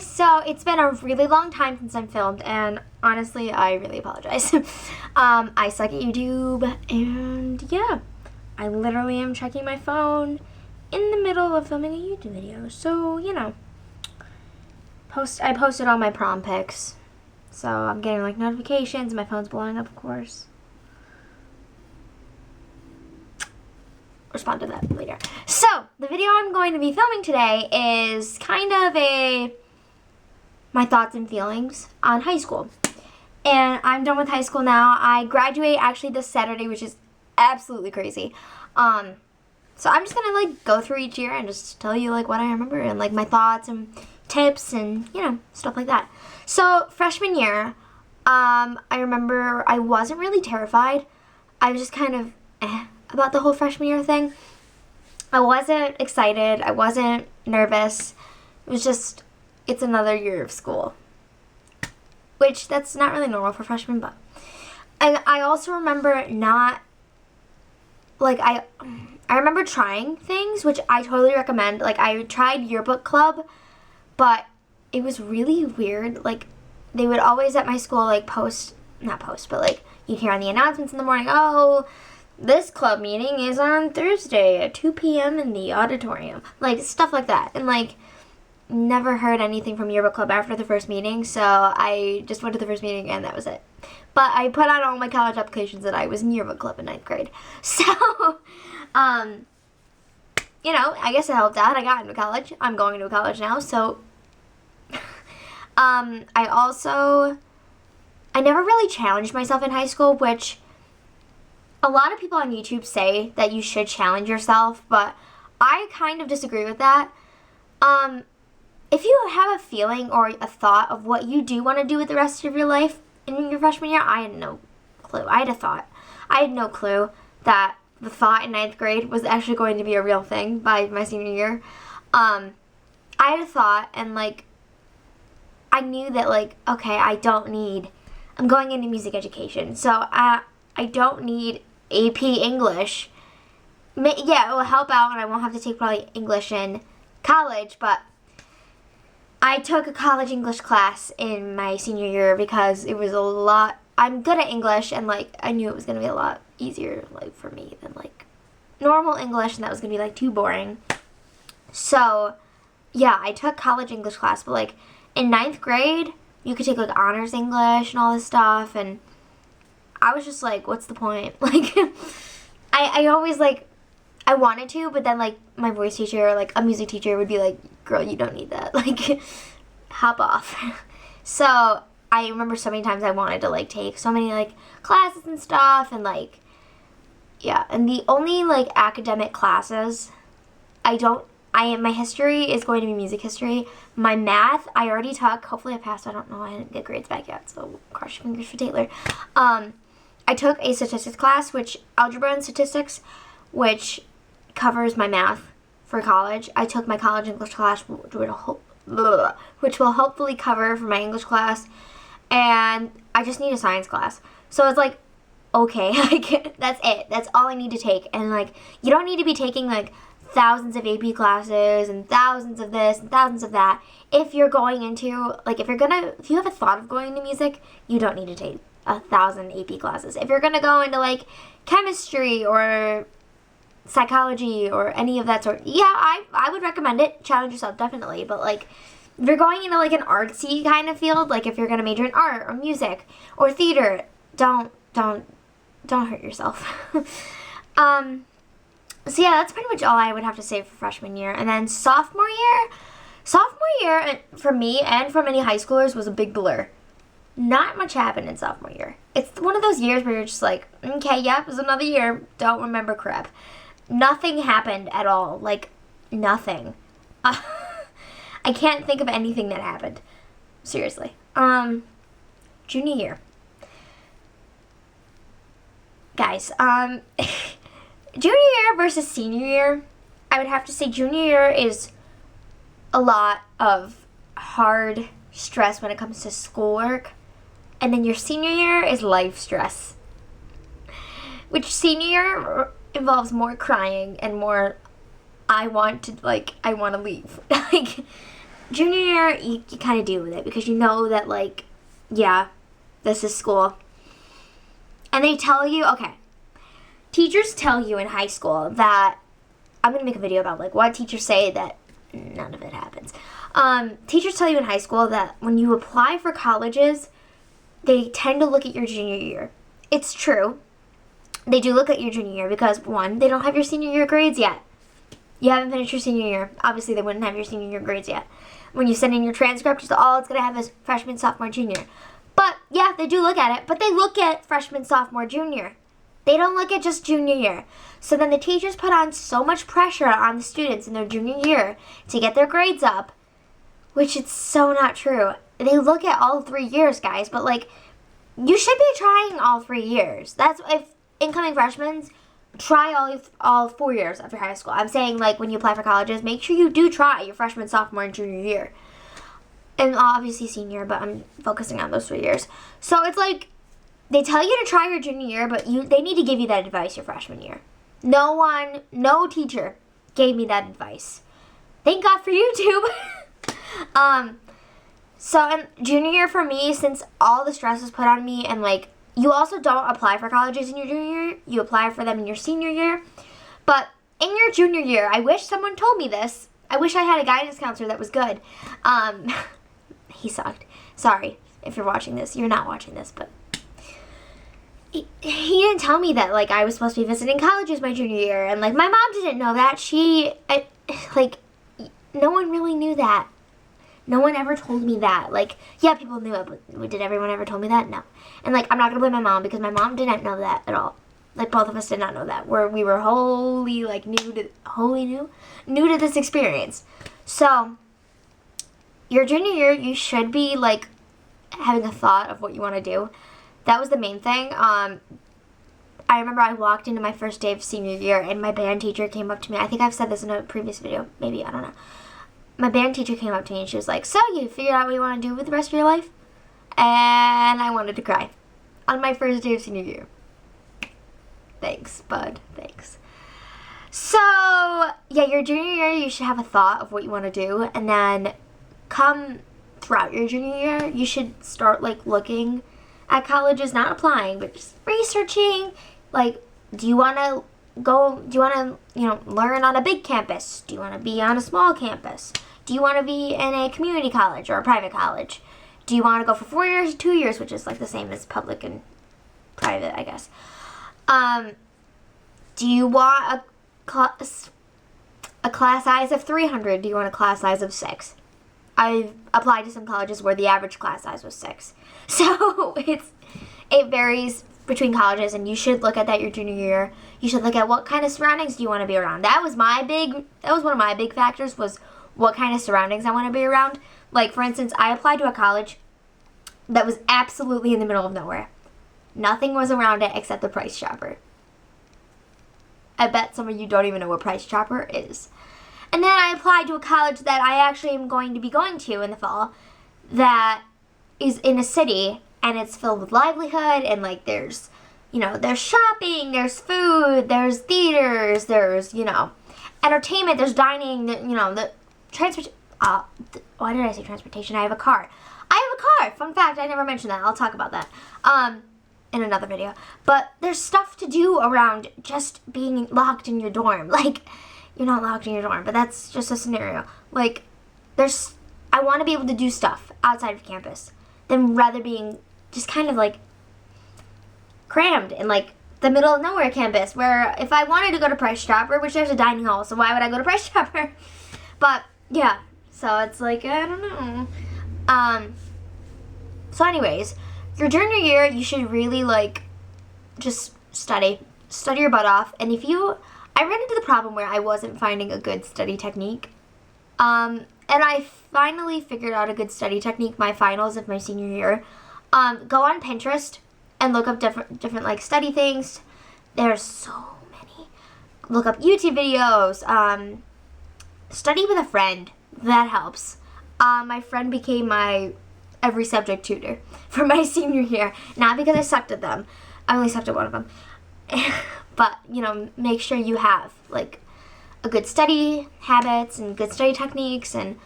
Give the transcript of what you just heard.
guys, so it's been a really long time since I filmed, and honestly, I really apologize. I suck at YouTube, and yeah, I literally am checking my phone in the middle of filming a YouTube video, so, you know, I posted all my prom pics, so I'm getting, like, notifications, my phone's blowing up, of course. Respond to that later. So, the video I'm going to be filming today is kind of my thoughts and feelings on high school. And I'm done with high school now. I graduate actually this Saturday, which is absolutely crazy. So I'm just gonna like go through each year and just tell you like what I remember and like my thoughts and tips and you know stuff like that. So freshman year, I remember I wasn't really terrified. I was just kind of about the whole freshman year thing. I wasn't excited. I wasn't nervous. It was just, it's another year of school. Which, that's not really normal for freshmen, but. And I also remember not, like, I remember trying things, which I totally recommend. Like, I tried yearbook club, but it was really weird. Like, they would always at my school, like, not post, but, like, you'd hear on the announcements in the morning, oh, this club meeting is on Thursday at 2 p.m. in the auditorium. Like, stuff like that. And, like, never heard anything from yearbook club after the first meeting, so I just went to the first meeting and that was it. But I put on all my college applications that I was in yearbook club in 9th grade. So, you know, I guess it helped out. I got into college. I'm going to college now, so. I never really challenged myself in high school, which a lot of people on YouTube say that you should challenge yourself, but I kind of disagree with that. If you have a feeling or a thought of what you do want to do with the rest of your life in your freshman year, I had no clue. I had a thought. I had no clue that the thought in 9th grade was actually going to be a real thing by my senior year. I had a thought, and, like, I knew that, like, okay, I'm going into music education, so I don't need AP English. Yeah, it will help out, and I won't have to take probably English in college, but I took a college English class in my senior year because it was a lot. I'm good at English, and like I knew it was gonna be a lot easier like for me than like normal English, and that was gonna be like too boring. So yeah, I took college English class, but like in 9th grade, you could take like honors English and all this stuff, and I was just like, what's the point? Like, I always like. I wanted to, but then, like, my voice teacher or, like, a music teacher would be like, girl, you don't need that. Like, hop off. So, I remember so many times I wanted to, like, take so many, like, classes and stuff, and, like, yeah. And the only, like, academic classes, my history is going to be music history. My math, I already took. Hopefully I passed. I don't know. I didn't get grades back yet, so cross your fingers for Taylor. I took a statistics class, algebra and statistics, which covers my math for college. I took my college English class, which will hopefully cover for my English class, and I just need a science class. So it's like, okay, that's it. That's all I need to take. And like, you don't need to be taking like thousands of AP classes and thousands of this and thousands of that. If you're going into, like, if you have a thought of going into music, you don't need to take 1,000 AP classes. If you're gonna go into like chemistry or psychology or any of that sort, yeah, I would recommend it. Challenge yourself, definitely. But like, if you're going into like an artsy kind of field, like if you're gonna major in art or music or theater, don't hurt yourself. So yeah, that's pretty much all I would have to say for freshman year. And then sophomore year for me and for many high schoolers was a big blur. Not much happened in sophomore year. It's one of those years where you're just like, okay, yep, it was another year. Don't remember crap. Nothing happened at all. Like, nothing. I can't think of anything that happened. Seriously. Junior year. Guys, junior year versus senior year, I would have to say junior year is a lot of hard stress when it comes to schoolwork. And then your senior year is life stress. Which senior year involves more crying and more I want to leave. Like, junior year, you kind of deal with it because you know that, like, yeah, this is school. And they tell you, okay, teachers tell you in high school that, I'm going to make a video about, like, what teachers say that none of it happens. Teachers tell you in high school that when you apply for colleges, they tend to look at your junior year. It's true. They do look at your junior year because, one, they don't have your senior year grades yet. You haven't finished your senior year. Obviously, they wouldn't have your senior year grades yet. When you send in your transcript, all it's going to have is freshman, sophomore, junior. But, yeah, they do look at it. But they look at freshman, sophomore, junior. They don't look at just junior year. So then the teachers put on so much pressure on the students in their junior year to get their grades up, which it's so not true. They look at all 3 years, guys, but, like, you should be trying all 3 years. That's if incoming freshmen try all 4 years of your high school. I'm saying, like, when you apply for colleges, make sure you do try your freshman, sophomore, and junior year. And obviously senior, but I'm focusing on those 3 years. So it's like, they tell you to try your junior year, but they need to give you that advice your freshman year. No teacher gave me that advice. Thank God for YouTube. So in junior year for me, since all the stress was put on me, and, like, you also don't apply for colleges in your junior year. You apply for them in your senior year. But in your junior year, I wish someone told me this. I wish I had a guidance counselor that was good. He sucked. Sorry if you're watching this. You're not watching this, but he didn't tell me that, like, I was supposed to be visiting colleges my junior year. And, like, my mom didn't know that. No one really knew that. No one ever told me that. Like, yeah, people knew it, but did everyone ever told me that? No. And, like, I'm not going to blame my mom because my mom didn't know that at all. Like, both of us did not know that. We were wholly, like, new to this experience. So, your junior year, you should be, like, having a thought of what you want to do. That was the main thing. I remember I walked into my first day of senior year, and my band teacher came up to me. I think I've said this in a previous video. Maybe, I don't know. My band teacher came up to me, and she was like, so you figured out what you want to do with the rest of your life? And I wanted to cry on my first day of senior year. Thanks, bud. Thanks. So, yeah, your junior year, you should have a thought of what you want to do. And then come throughout your junior year, you should start, like, looking at colleges, not applying, but just researching. Like, do you want to, learn on a big campus? Do you want to be on a small campus? Do you want to be in a community college or a private college? Do you want to go for 4 years or 2 years, which is, like, the same as public and private, I guess. Do you want a class size of 300? Do you want a class size of 6? I've applied to some colleges where the average class size was 6. So it varies between colleges, and you should look at that your junior year. You should look at what kind of surroundings do you want to be around. That was one of my big factors, was what kind of surroundings I want to be around. Like, for instance, I applied to a college that was absolutely in the middle of nowhere. Nothing was around it except the Price Chopper. I bet some of you don't even know what Price Chopper is. And then I applied to a college that I actually am going to be going to in the fall that is in a city, and it's filled with livelihood, and, like, there's shopping, there's food, there's theaters, there's, entertainment, there's dining, the transport. Why did I say transportation? I have a car. Fun fact, I never mentioned that. I'll talk about that in another video. But there's stuff to do around just being locked in your dorm. Like, you're not locked in your dorm, but that's just a scenario. Like, I want to be able to do stuff outside of campus than rather being just kind of, like, crammed in, like, the middle of nowhere campus, where if I wanted to go to Price Chopper, which there's a dining hall, so why would I go to Price Chopper? But, yeah, so it's like, I don't know. So anyways, your junior year, you should really, like, just study your butt off. And I ran into the problem where I wasn't finding a good study technique. And I finally figured out a good study technique my finals of my senior year. Go on Pinterest and look up different like study things. There's so many. Look up YouTube videos. Study with a friend. That helps. My friend became my every subject tutor for my senior year. Not because I sucked at them. I only sucked at one of them. But, make sure you have, like, a good study habits and good study techniques, and